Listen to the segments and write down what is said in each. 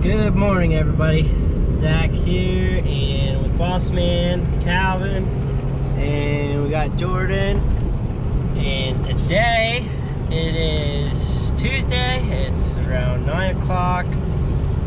Good morning, everybody. Zach here, and with Boss Man, Calvin, and we got Jordan. And today it is Tuesday. It's around 9 o'clock.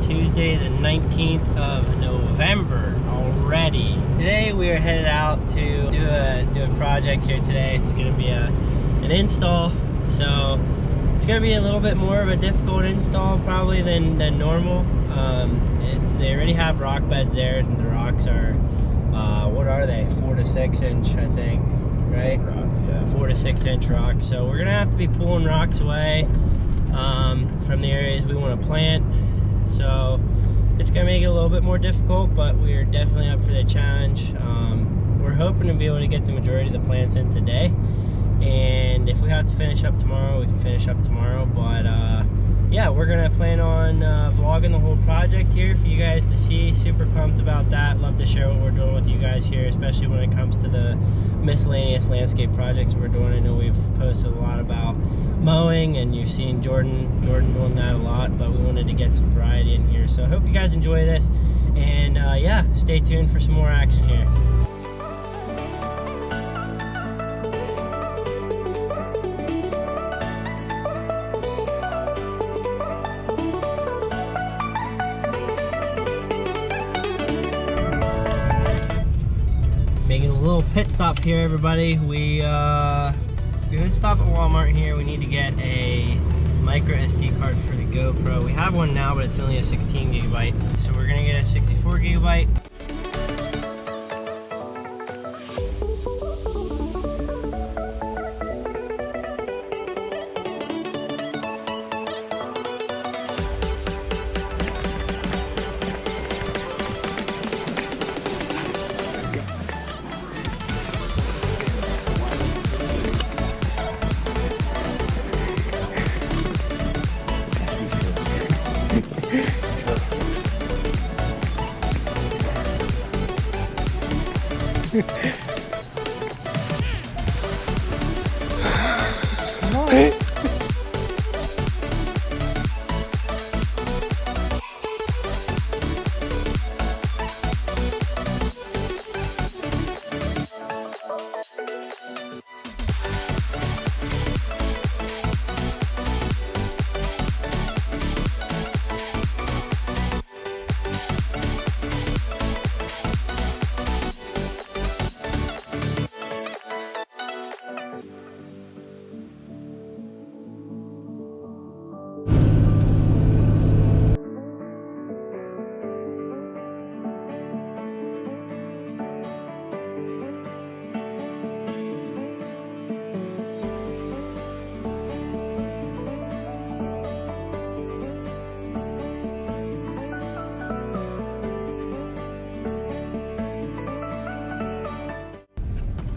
Tuesday, the 19th of November already. Today we are headed out to do a project here today. It's going to be an install, so it's going to be a little bit more of a difficult install probably than normal. They already have rock beds there, and the rocks are, what are they? 4 to 6 inch, I think, right? Rocks, yeah. 4 to 6 inch rocks. So we're gonna have to be pulling rocks away from the areas we want to plant. So it's gonna make it a little bit more difficult, but we're definitely up for the challenge. We're hoping to be able to get the majority of the plants in today, and if we have to finish up tomorrow, we can finish up tomorrow. But yeah, we're gonna plan on vlogging the whole project here for you guys to see. Super pumped about that. Love to share what we're doing with you guys here, especially when it comes to the miscellaneous landscape projects we're doing. I know we've posted a lot about mowing, and you've seen Jordan doing that a lot, but we wanted to get some variety in here. So I hope you guys enjoy this, and yeah, stay tuned for some more action here. Making a little pit stop here, everybody. We're gonna stop at Walmart here. We need to get a micro SD card for the GoPro. We have one now, but it's only a 16 gigabyte. So we're gonna get a 64 gigabyte.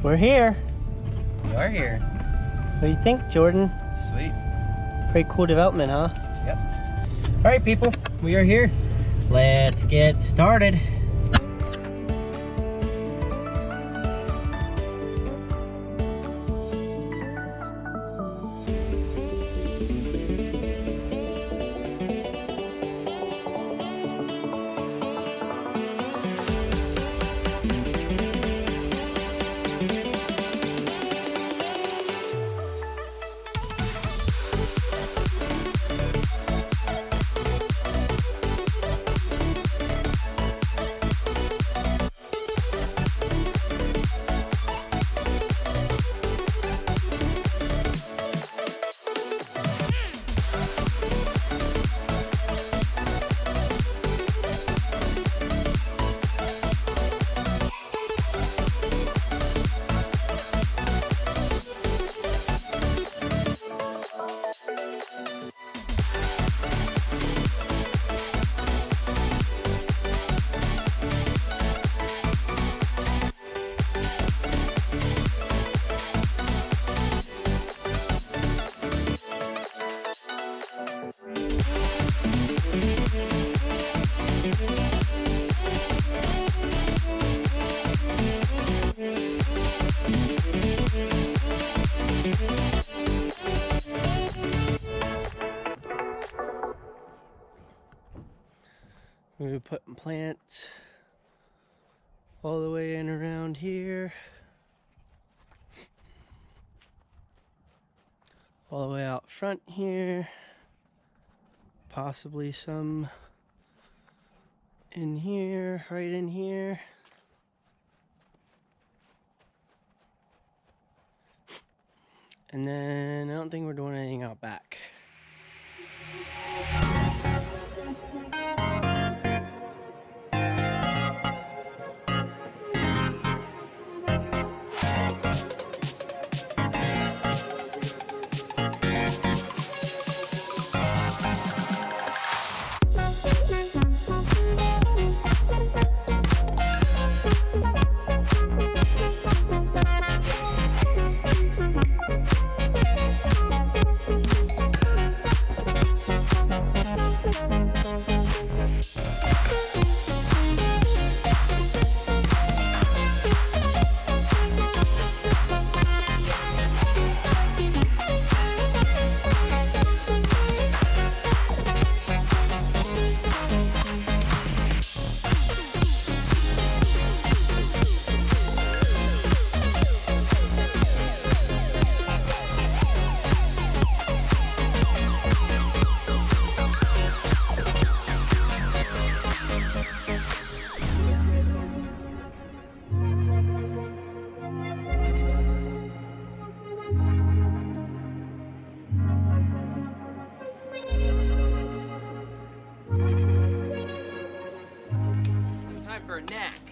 We're here. We are here. What do you think, Jordan? Sweet. Pretty cool development, huh? Yep. All right, people, we are here. Let's get started. We're putting plants all the way in around here, all the way out front here, possibly some in here, right in here. And then I don't think we're doing anything out back.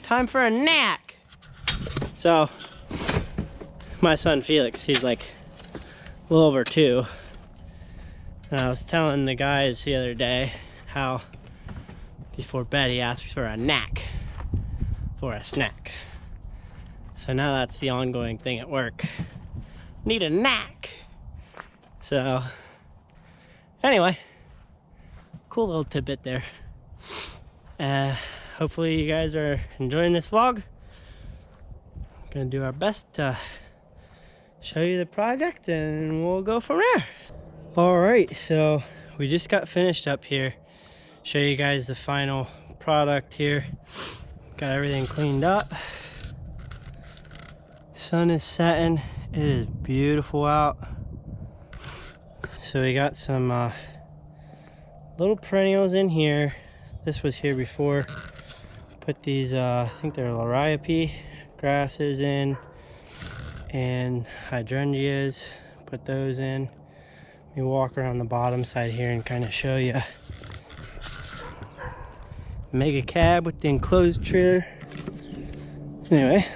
Time for a knack. So, my son Felix, he's like a little over 2. And I was telling the guys the other day how before bed he asks for a knack for a snack. So now that's the ongoing thing at work. Need a knack. So, anyway, cool little tidbit there. Hopefully you guys are enjoying this vlog. Gonna do our best to show you the project and we'll go from there. All right, so we just got finished up here. Show you guys the final product here. Got everything cleaned up. Sun is setting. It is beautiful out. So we got some little perennials in here. This was here before. Put these, I think they're Laramie grasses in, and hydrangeas. Put those in. Let me walk around the bottom side here and kind of show you. Mega cab with the enclosed trailer. Anyway,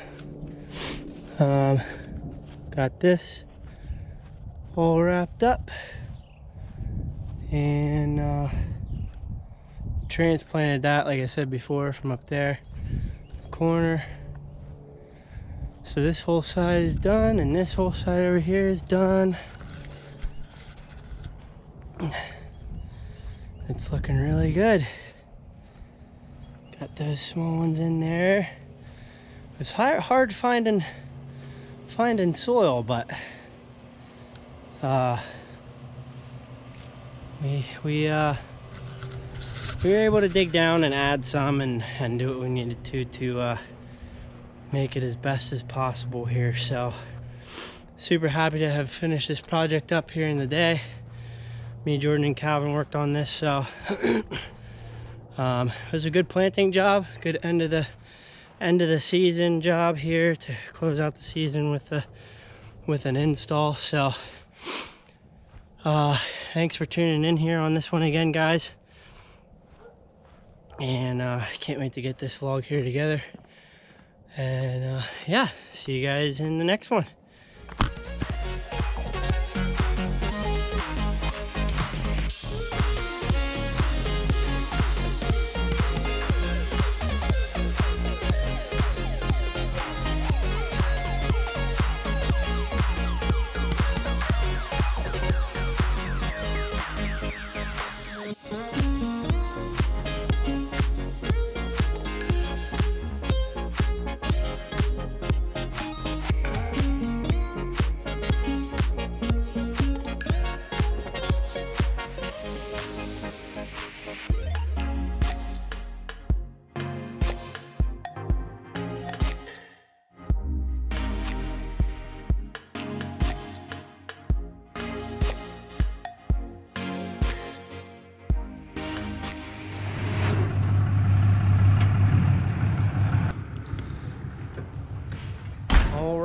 got this all wrapped up, and transplanted that, like I said before, from up there corner. So this whole side is done, and this whole side over here is done. It's looking really good. Got those small ones in there. It's hard finding soil, but we were able to dig down and add some and do what we needed to make it as best as possible here. So super happy to have finished this project up here in the day. Me, Jordan, and Calvin worked on this, so it was a good planting job, good end of the season job here to close out the season with an install. So thanks for tuning in here on this one again, guys. And I can't wait to get this vlog here together. And yeah, see you guys in the next one.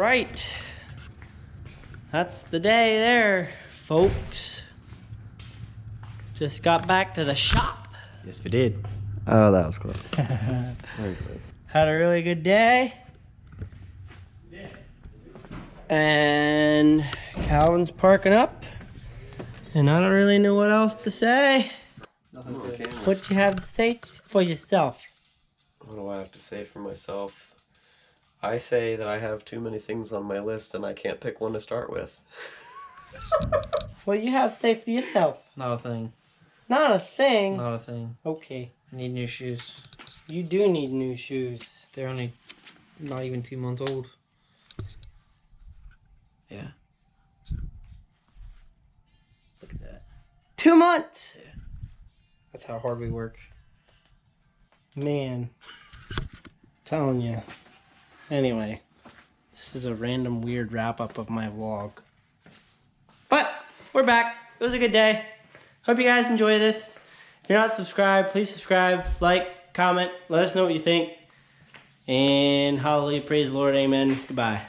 right. That's the day there, folks. Just got back to the shop. Yes, we did. Oh, that was close. Very close. Had a really good day. And Calvin's parking up. And I don't really know what else to say. Nothing good. What you have to say for yourself? What do I have to say for myself? I say that I have too many things on my list and I can't pick one to start with. What you have to say for yourself? Not a thing. Not a thing. Not a thing. Okay. I need new shoes. You do need new shoes. They're only not even 2 months old. Yeah. Look at that. 2 months. Yeah. That's how hard we work. Man. Telling you. Anyway. This is a random weird wrap up of my vlog. But we're back. It was a good day. Hope you guys enjoy this. If you're not subscribed, please subscribe, like, comment, let us know what you think. And hallelujah, praise the Lord, amen. Goodbye.